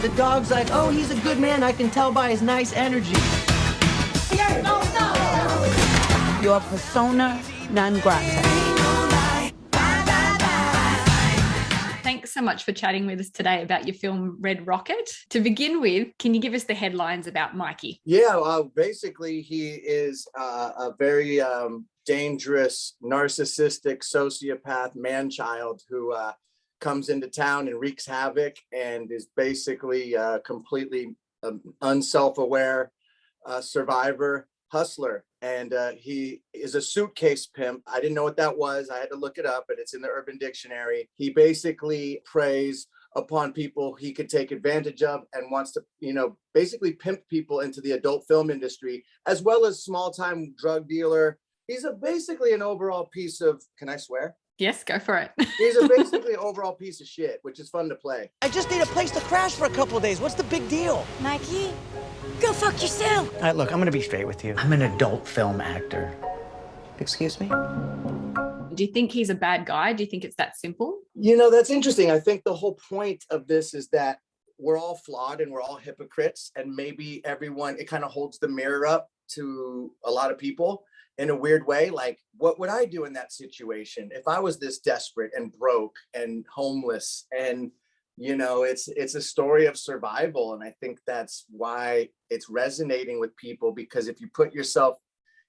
The dog's like, oh, he's a good man. I can tell by his nice energy. Your persona non grata. Thanks so much for chatting with us today about your film Red Rocket. To begin with, can you give us the headlines about Mikey? Yeah, basically he is a very dangerous, narcissistic, sociopath man-child who comes into town and wreaks havoc and is basically completely unself-aware survivor hustler. And he is a suitcase pimp. I didn't know what that was. I had to look it up, but it's in the Urban Dictionary. He basically preys upon people he could take advantage of and wants to, basically pimp people into the adult film industry, as well as small-time drug dealer. He's basically an overall piece of, can I swear? Yes, go for it. He's basically an overall piece of shit, which is fun to play. I just need a place to crash for a couple of days. What's the big deal? Mikey, go fuck yourself. All right, look, I'm gonna be straight with you. I'm an adult film actor. Excuse me? Do you think he's a bad guy? Do you think it's that simple? That's interesting. I think the whole point of this is that we're all flawed and we're all hypocrites, and maybe everyone, it kind of holds the mirror up to a lot of people in a weird way. Like, what would I do in that situation if I was this desperate and broke and homeless? And it's a story of survival, and I think that's why it's resonating with people, because if you put yourself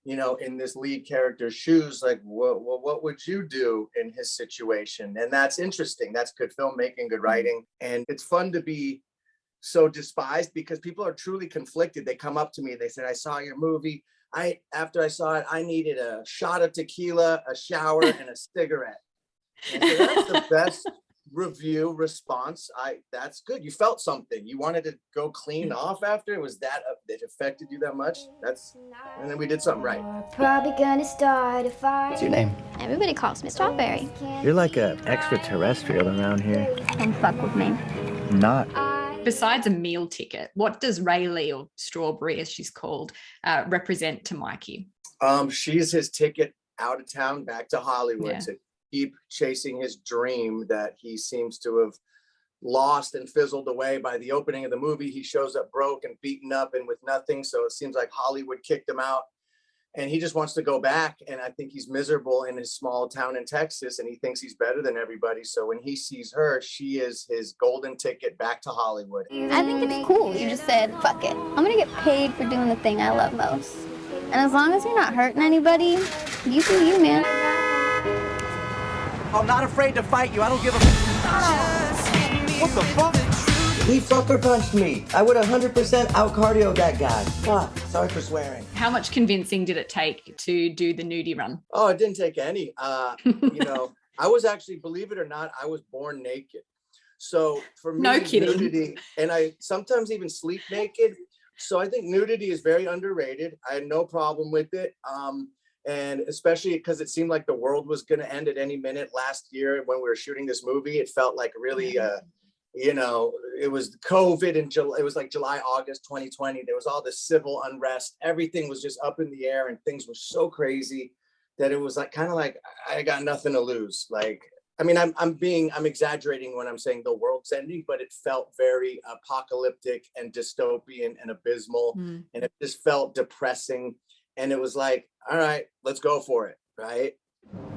in this lead character's shoes, like, what would you do in his situation? And that's interesting. That's good filmmaking, good writing, and it's fun to be so despised because people are truly conflicted. They come up to me, they said, I saw your movie. After I saw it, I needed a shot of tequila, a shower, and a cigarette. And so that's the best review response. That's good. You felt something. You wanted to go clean off after. It was that it affected you that much. And then we did something right. Probably gonna start a fire. What's your name? Everybody calls me Strawberry. You're like an extraterrestrial around here. Don't fuck with me. Not. Besides a meal ticket, what does Rayleigh, or Strawberry as she's called, represent to Mikey? She's his ticket out of town back to Hollywood, Yeah. to keep chasing his dream that he seems to have lost and fizzled away. By the opening of the movie, he shows up broke and beaten up and with nothing. So it seems like Hollywood kicked him out, and he just wants to go back. And I think he's miserable in his small town in Texas, and he thinks he's better than everybody. So when he sees her, she is his golden ticket back to Hollywood. I think it's cool. You just said, fuck it. I'm gonna get paid for doing the thing I love most. And as long as you're not hurting anybody, you do you, man. I'm not afraid to fight you. I don't give a... What the fuck? He fucker punched me. I would 100% out cardio that guy. Fuck, sorry for swearing. How much convincing did it take to do the nudie run? Oh, it didn't take any. I was actually, believe it or not, I was born naked. So for me, No kidding. nudity, and I sometimes even sleep naked. So I think nudity is very underrated. I had no problem with it. And especially because it seemed like the world was going to end at any minute last year when we were shooting this movie. It felt like really, it was COVID and it was like July, August 2020. There was all this civil unrest. Everything was just up in the air and things were so crazy that it was like kind of like I got nothing to lose. Like, I mean, I'm exaggerating when I'm saying the world's ending, but it felt very apocalyptic and dystopian and abysmal, and it just felt depressing. And it was like, all right, let's go for it, right?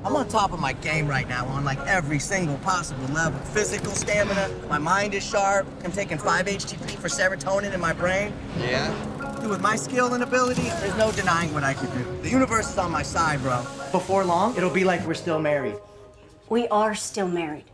I'm on top of my game right now on like every single possible level. Physical stamina, my mind is sharp. I'm taking 5-HTP for serotonin in my brain. Yeah? Dude, with my skill and ability, there's no denying what I could do. The universe is on my side, bro. Before long, it'll be like we're still married. We are still married.